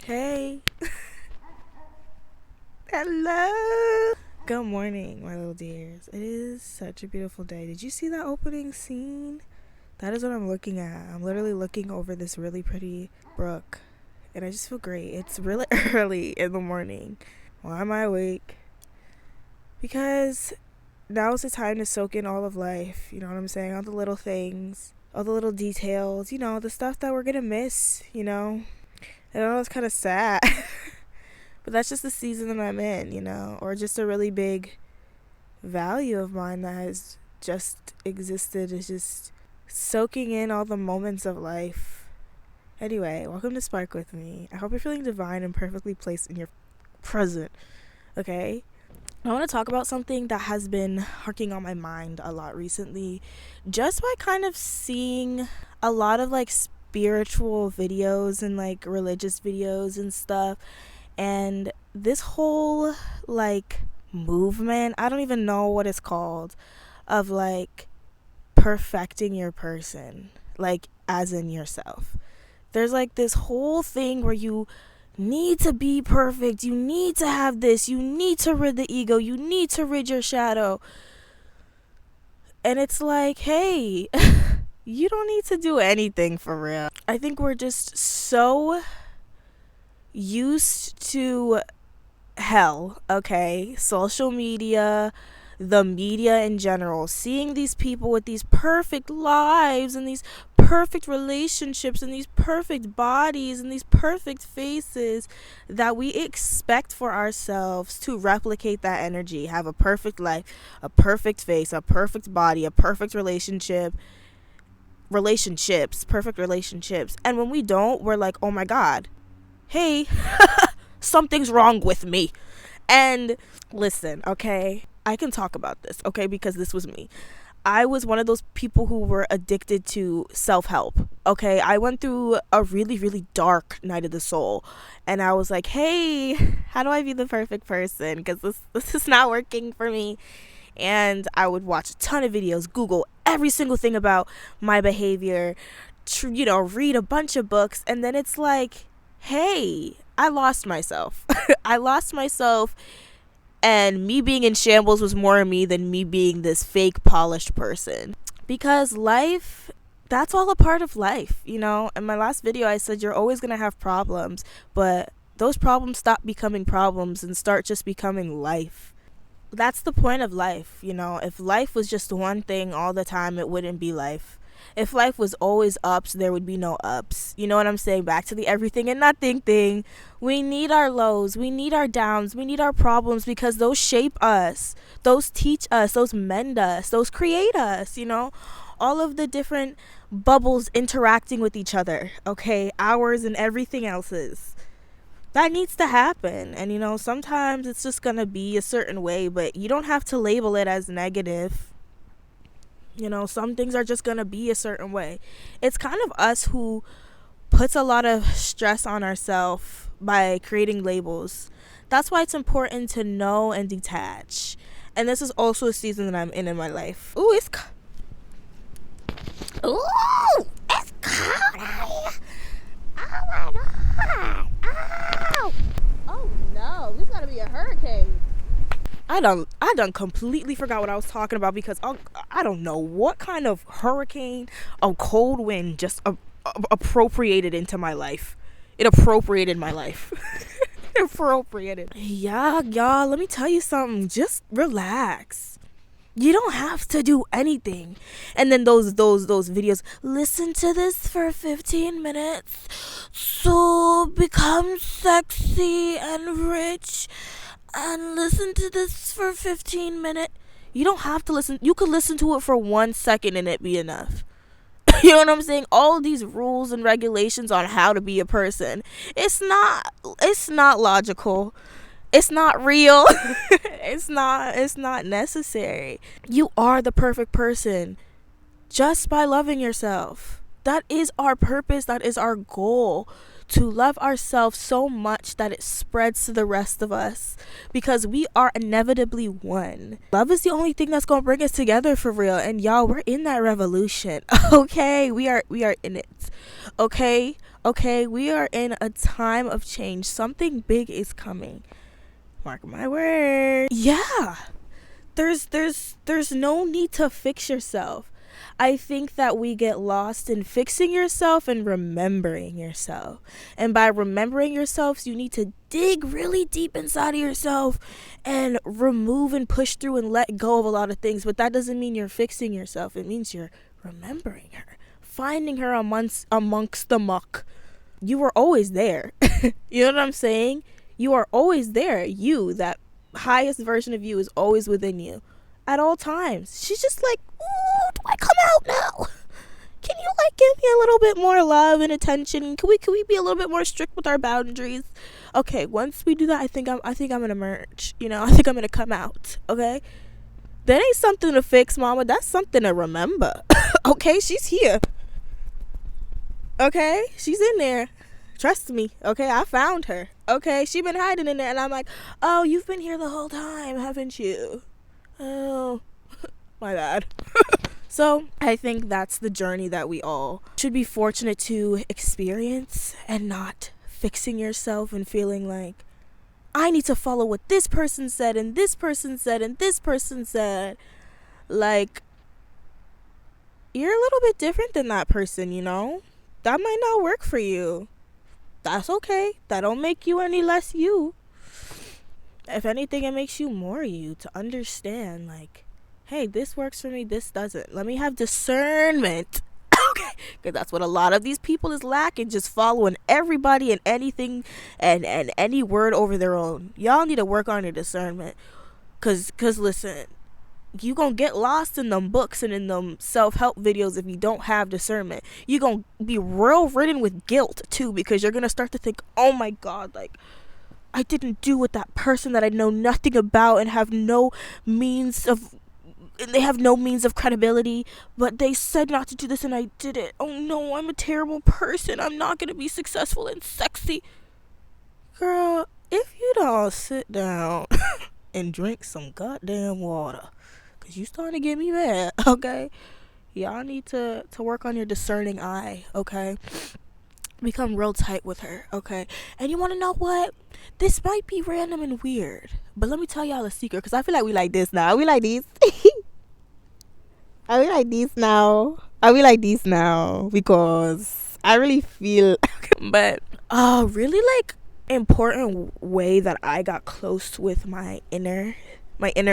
Hey. Hello. Good morning, my little dears. It is such a beautiful day. Did you see that opening scene? That is what I'm looking at. I'm literally looking over this really pretty brook. And I just feel great. It's really early in the morning. Why am I awake? Because now's the time to soak in all of life. You know what I'm saying? All the little things, all the little details, the stuff that we're going to miss, I know it's kind of sad. But that's just the season that I'm in, or just a really big value of mine that has just existed, is just soaking in all the moments of life. Anyway, welcome to Spark with me. I hope you're feeling divine and perfectly placed in your present, okay? I want to talk about something that has been harking on my mind a lot recently, just by kind of seeing a lot of spiritual videos and religious videos and stuff. And this whole movement, I don't even know what it's called, of perfecting your person, as in yourself. There's this whole thing where you need to be perfect, you need to have this, you need to rid the ego, you need to rid your shadow. And it's hey, you don't need to do anything for real. I think we're just so used to hell, okay? Social media, the media in general, seeing these people with these perfect lives and these perfect relationships and these perfect bodies and these perfect faces, that we expect for ourselves to replicate that energy, have a perfect life, a perfect face, a perfect body, a perfect perfect relationships. And when we don't, we're like, oh my god, hey, something's wrong with me. And listen, okay, I can talk about this, okay, because this was me. I was one of those people who were addicted to self-help, okay? I went through a really, really dark night of the soul, and I was like, hey, how do I be the perfect person? Because this is not working for me. And I would watch a ton of videos, Google every single thing about my behavior, read a bunch of books, and then it's hey, I lost myself. I lost myself, and me being in shambles was more of me than me being this fake polished person. Because life, that's all a part of life, In my last video, I said you're always going to have problems, but those problems stop becoming problems and start just becoming life. That's the point of life, If life was just one thing all the time, it wouldn't be life. If life was always ups, there would be no ups. You know what I'm saying? Back to the everything and nothing thing. We need our lows. We need our downs. We need our problems, because those shape us. Those teach us. Those mend us. Those create us, All of the different bubbles interacting with each other, okay? Ours and everything else's. That needs to happen. And, sometimes it's just going to be a certain way, but you don't have to label it as negative. Some things are just going to be a certain way. It's kind of us who puts a lot of stress on ourselves by creating labels. That's why it's important to know and detach. And this is also a season that I'm in my life. Ooh, it's cold out here. Oh my god. Oh no, this gotta be a hurricane. I done completely forgot what I was talking about, because I don't know what kind of hurricane a cold wind just appropriated into my life. It appropriated my life. Appropriated. Yeah, y'all, let me tell you something. Just relax. You don't have to do anything. And then those videos, listen to this for 15 minutes so become sexy and rich, and listen to this for 15 minutes. You don't have to listen. You could listen to it for 1 second and it be enough. You know what I'm saying? All these rules and regulations on how to be a person, it's not logical. It's not real. It's not necessary. You are the perfect person just by loving yourself. That is our purpose. That is our goal. to love ourselves so much that it spreads to the rest of us, because we are inevitably one. Love is the only thing that's gonna bring us together for real, and y'all, we're in that revolution. Okay, we are in it. Okay, we are in a time of change. Something big is coming. Mark my word. Yeah, there's no need to fix yourself. I think that we get lost in fixing yourself and remembering yourself. And by remembering yourself, you need to dig really deep inside of yourself and remove and push through and let go of a lot of things. But that doesn't mean you're fixing yourself. It means you're remembering her, finding her amongst the muck. You were always there. You know what I'm saying? You are always there. You, that highest version of you, is always within you at all times. She's just like, ooh, do I come out now? Can you like give me a little bit more love and attention? Can we be a little bit more strict with our boundaries? Okay, once we do that, I think I'm gonna emerge. You know, I think I'm gonna come out. Okay, that ain't something to fix, mama. That's something to remember. Okay, she's here. Okay, she's in there. Trust me. Okay, I found her. Okay, she been hiding in there, and I'm like, oh, you've been here the whole time, haven't you? Oh, my bad. So I think that's the journey that we all should be fortunate to experience, and not fixing yourself and feeling like, I need to follow what this person said and this person said and this person said. Like, you're a little bit different than that person, you know? That might not work for you. That's okay. That don't make you any less you. If anything, it makes you more you, to understand, like, hey, this works for me, this doesn't. Let me have discernment. Okay, because that's what a lot of these people is lacking, just following everybody and anything and any word over their own. Y'all need to work on your discernment, because listen, you gonna get lost in them books and in them self-help videos if you don't have discernment. You gonna be real ridden with guilt too, because you're gonna start to think, oh my god, like, I didn't do what that person that I know nothing about and have no means of, they have no means of credibility, but they said not to do this and I did it. Oh no, I'm a terrible person. I'm not gonna be successful and sexy. Girl, if you don't sit down and drink some goddamn water, because you starting to get me mad, okay? Y'all need to work on your discerning eye, okay? Become real tight with her, okay? And you want to know what? This might be random and weird, but let me tell y'all a secret, because I feel like we like this now. We like these. Are we like these now? Are we like these now? Because I really feel but really like important way that I got close with my inner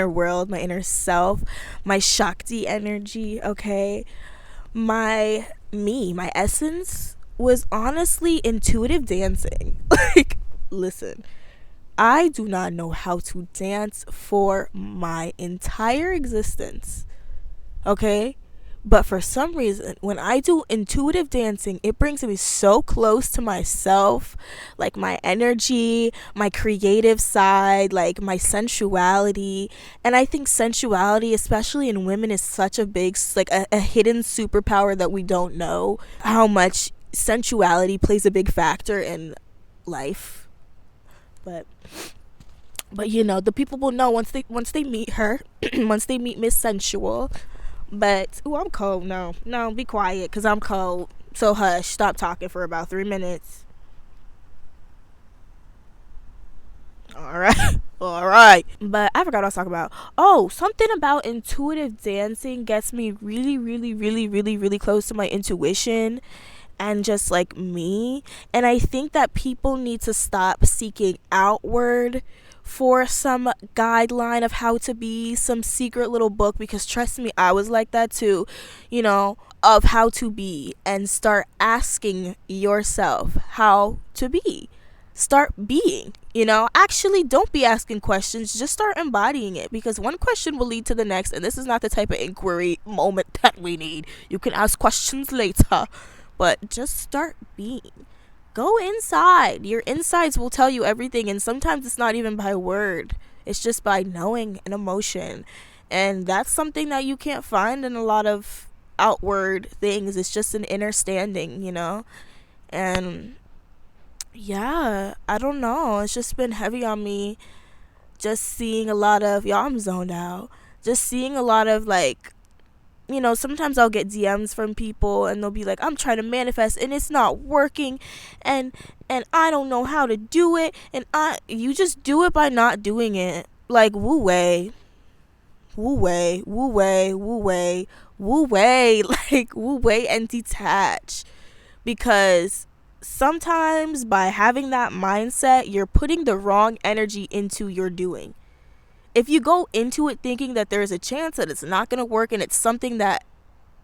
world, my inner self, my Shakti energy, okay? My essence was honestly intuitive dancing. Like, listen, I do not know how to dance for my entire existence, okay? But for some reason, when I do intuitive dancing, it brings me so close to myself, like my energy, my creative side, like my sensuality. And I think sensuality, especially in women, is such a big, like a hidden superpower that we don't know how much sensuality plays a big factor in life. But you know, the people will know once they meet her, once they meet Miss Sensual. But, ooh, I'm cold. No, be quiet, because I'm cold. So hush, stop talking for about 3 minutes. Alright. But I forgot what I was talking about. Oh, something about intuitive dancing gets me really, really, really, really, really close to my intuition and just like me. And I think that people need to stop seeking outward for some guideline of how to be, some secret little book, because trust me, I was like that too, you know, of how to be, and start asking yourself how to be. Start being, you know. Actually, don't be asking questions, just start embodying it, because one question will lead to the next, and this is not the type of inquiry moment that we need. You can ask questions later, but just start being. Go inside. Your insides will tell you everything, and sometimes it's not even by word. It's just by knowing an emotion. And that's something that you can't find in a lot of outward things. It's just an inner standing, you know? And Yeah, I don't know. It's just been heavy on me. Just seeing a lot of, y'all, I'm zoned out. Just seeing a lot of like, sometimes I'll get DMs from people and they'll be like, I'm trying to manifest and it's not working, and I don't know how to do it, and you just do it by not doing it. Like, woo way. Woo way, woo way, woo way, woo way, like woo way and detach. Because sometimes by having that mindset, you're putting the wrong energy into your doing. If you go into it thinking that there's a chance that it's not going to work and it's something that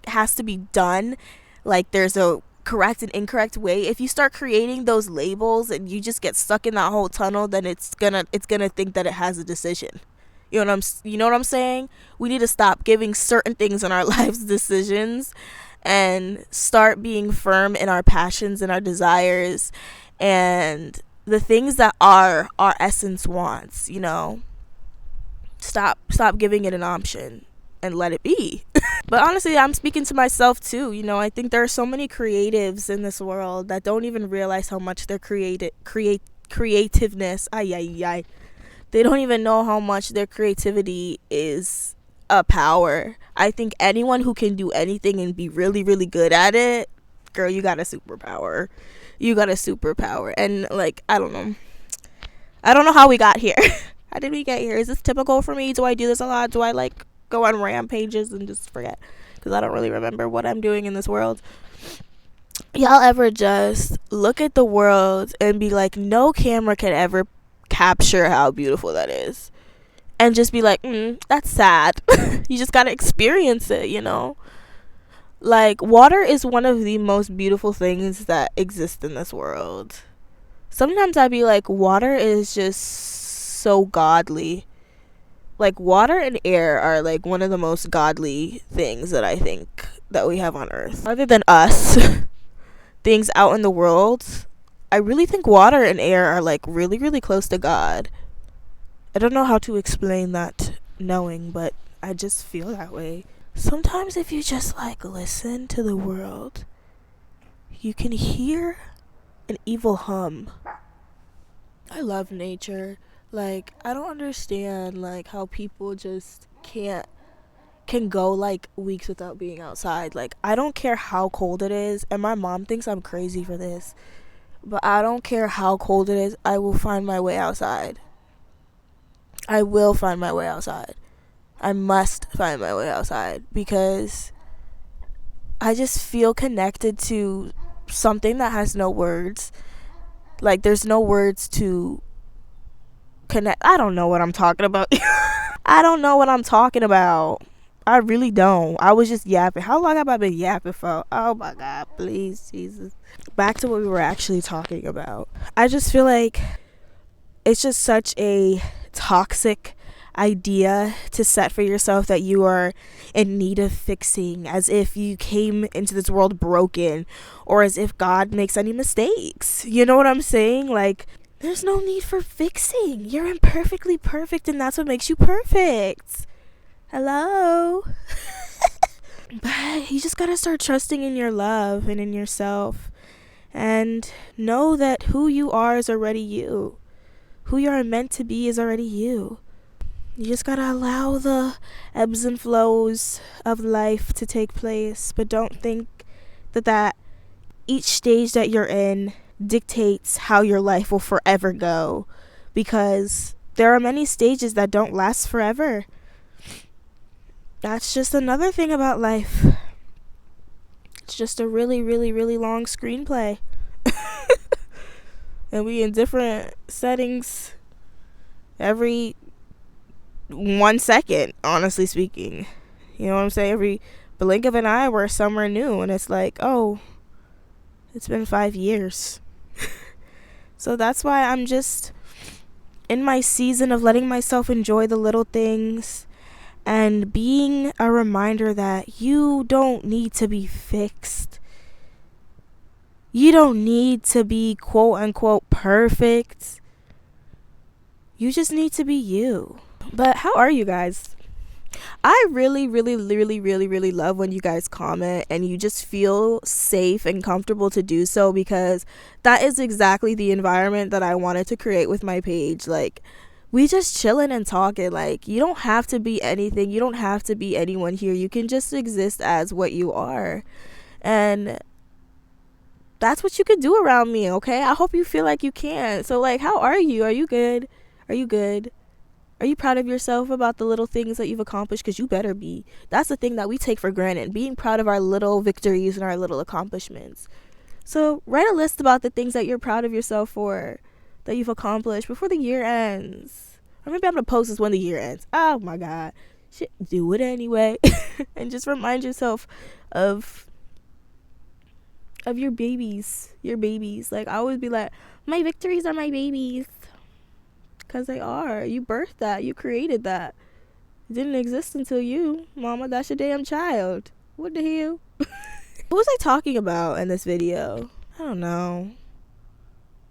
has to be done, like there's a correct and incorrect way, if you start creating those labels and you just get stuck in that whole tunnel, then it's gonna think that it has a decision. You know what I'm saying? We need to stop giving certain things in our lives decisions and start being firm in our passions and our desires and the things that our essence wants. Stop giving it an option and let it be. But honestly, I'm speaking to myself too. I think there are so many creatives in this world that don't even realize how much their creativeness, they don't even know how much their creativity is a power. I think anyone who can do anything and be really, really good at it, girl, you got a superpower. You got a superpower. And like, I don't know how we got here. How did we get here? Is this typical for me? Do I do this a lot? Do I like go on rampages and just forget? Because I don't really remember what I'm doing in this world. Y'all ever just look at the world and be like, no camera can ever capture how beautiful that is? And just be like, that's sad. You just gotta experience it, Like, water is one of the most beautiful things that exist in this world. Sometimes I'd be like, water is just so godly. Like, water and air are like one of the most godly things that I think that we have on earth. Other than us, things out in the world, I really think water and air are like really, really close to God. I don't know how to explain that knowing, but I just feel that way. Sometimes if you just like listen to the world, you can hear an evil hum. I love nature. Like, I don't understand like how people just can go like weeks without being outside. Like, I don't care how cold it is, and my mom thinks I'm crazy for this, but I don't care how cold it is, I will find my way outside. I will find my way outside. I must find my way outside because I just feel connected to something that has no words. Like, there's no words to connect. I don't know what I'm talking about. I don't know what I'm talking about. I really don't. I was just yapping. How long have I been yapping for? Oh my God, please, Jesus. Back to what we were actually talking about. I just feel like it's just such a toxic idea to set for yourself that you are in need of fixing, as if you came into this world broken, or as if God makes any mistakes. You know what I'm saying? Like, there's no need for fixing. You're imperfectly perfect, and that's what makes you perfect. Hello? But you just gotta start trusting in your love and in yourself, and know that who you are is already you. Who you are meant to be is already you. You just gotta allow the ebbs and flows of life to take place, but don't think that each stage that you're in dictates how your life will forever go, because there are many stages that don't last forever. That's just another thing about life. It's just a really, really, really long screenplay. And we in different settings every 1 second, honestly speaking. You know what I'm saying? Every blink of an eye, we're somewhere new, and it's like, oh, it's been 5 years. So that's why I'm just in my season of letting myself enjoy the little things and being a reminder that you don't need to be fixed. You don't need to be quote unquote perfect. You just need to be you. But how are you guys? I really, really, really, really, really love when you guys comment and you just feel safe and comfortable to do so, because that is exactly the environment that I wanted to create with my page. Like, we just chilling and talking. Like, you don't have to be anything, you don't have to be anyone here. You can just exist as what you are. And that's what you can do around me, okay? I hope you feel like you can. So, like, how are you? Are you good? Are you good? Are you proud of yourself about the little things that you've accomplished? Because you better be. That's the thing that we take for granted, being proud of our little victories and our little accomplishments. So write a list about the things that you're proud of yourself for, that you've accomplished before the year ends. Or maybe I'm going to post this when the year ends. Oh my God. Shit, do it anyway. And just remind yourself of your babies. Your babies. Like, I always be like, my victories are my babies. Because they are. You birthed that. You created that. It didn't exist until you. Mama, that's your damn child. What the hell? What was I talking about in this video? I don't know.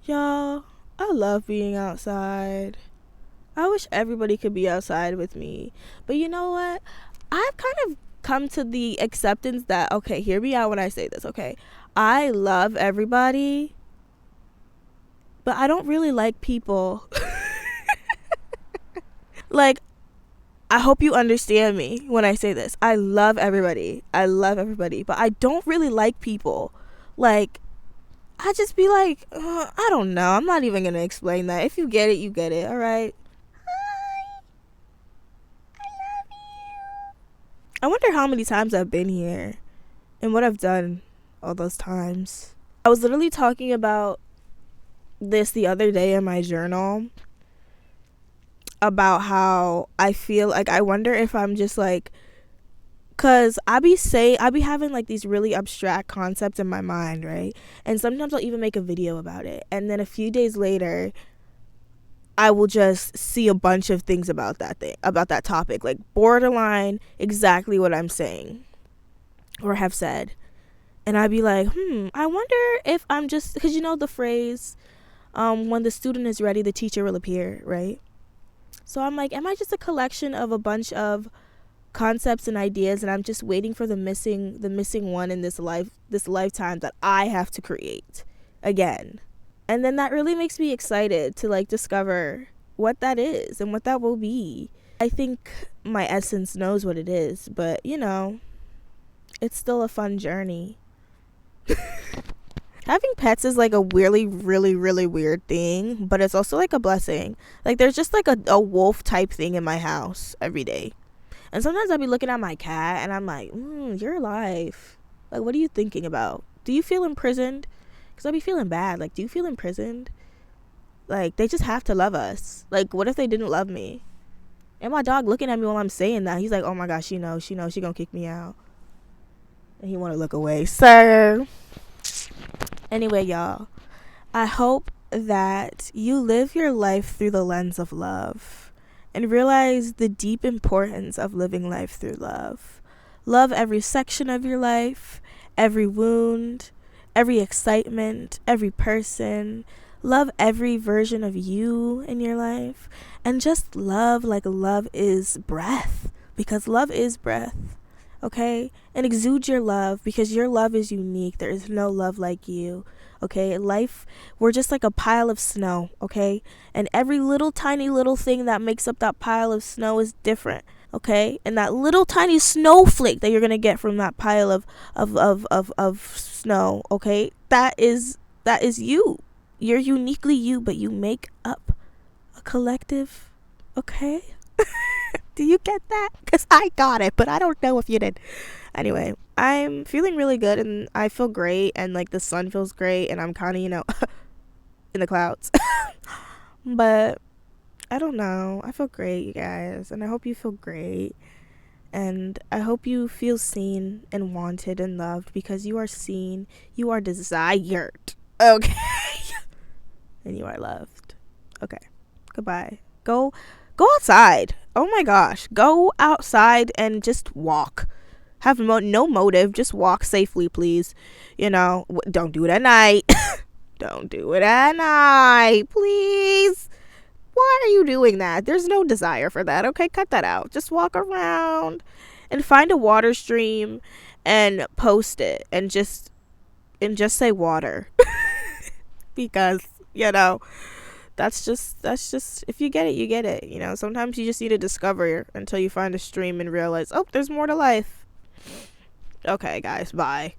Y'all, I love being outside. I wish everybody could be outside with me. But you know what? I've kind of come to the acceptance that, okay, hear me out when I say this, okay? I love everybody, but I don't really like people. Like, I hope you understand me when I say this. I love everybody. I love everybody. But I don't really like people. Like, I just be like, I don't know. I'm not even going to explain that. If you get it, you get it. All right? Hi. I love you. I wonder how many times I've been here and what I've done all those times. I was literally talking about this the other day in my journal, about how I feel like, I wonder if I'm just like, cause I be having like these really abstract concepts in my mind, right? And sometimes I'll even make a video about it, and then a few days later I will just see a bunch of things about that topic, like borderline exactly what I'm saying or have said. And I'd be like, I wonder if I'm just, because you know the phrase, when the student is ready, the teacher will appear, right? So I'm like, am I just a collection of a bunch of concepts and ideas, and I'm just waiting for the missing one in this lifetime that I have to create again? And then that really makes me excited to like discover what that is and what that will be. I think my essence knows what it is, but you know, it's still a fun journey. Having pets is like a really, really, really weird thing, but it's also like a blessing. Like, there's just like a wolf type thing in my house every day. And sometimes I'll be looking at my cat and I'm like, you're alive. Like, what are you thinking about? Do you feel imprisoned? Because I'll be feeling bad. Like, do you feel imprisoned? Like, they just have to love us. Like, what if they didn't love me? And my dog looking at me while I'm saying that, he's like, oh my gosh, she knows she gonna kick me out. And he want to look away. Sir. Anyway, y'all, I hope that you live your life through the lens of love and realize the deep importance of living life through love. Love every section of your life, every wound, every excitement, every person. Love every version of you in your life. And just love like love is breath, because love is breath. Okay? And exude your love, because your love is unique. There is no love like you. Okay? Life, we're just like a pile of snow. Okay? And every little tiny little thing that makes up that pile of snow is different. Okay? And that little tiny snowflake that you're gonna get from that pile of snow, okay, that is you. You're uniquely you, but you make up a collective. Okay? Do you get that? Because I got it, but I don't know if you did. Anyway, I'm feeling really good and I feel great, and like the sun feels great, and I'm kind of, in the clouds. But I don't know. I feel great, you guys, and I hope you feel great. And I hope you feel seen and wanted and loved, because you are seen, you are desired. Okay? And you are loved. Okay. Goodbye. Go outside. Oh my gosh. Go outside and just walk. Have no motive. Just walk safely, please. Don't do it at night. Don't do it at night, please. Why are you doing that? There's no desire for that. Okay, cut that out. Just walk around and find a water stream and post it and just say water. Because, that's just if you get it, you get it. Sometimes you just need to discover until you find a stream and realize, oh, there's more to life. Okay, guys, bye.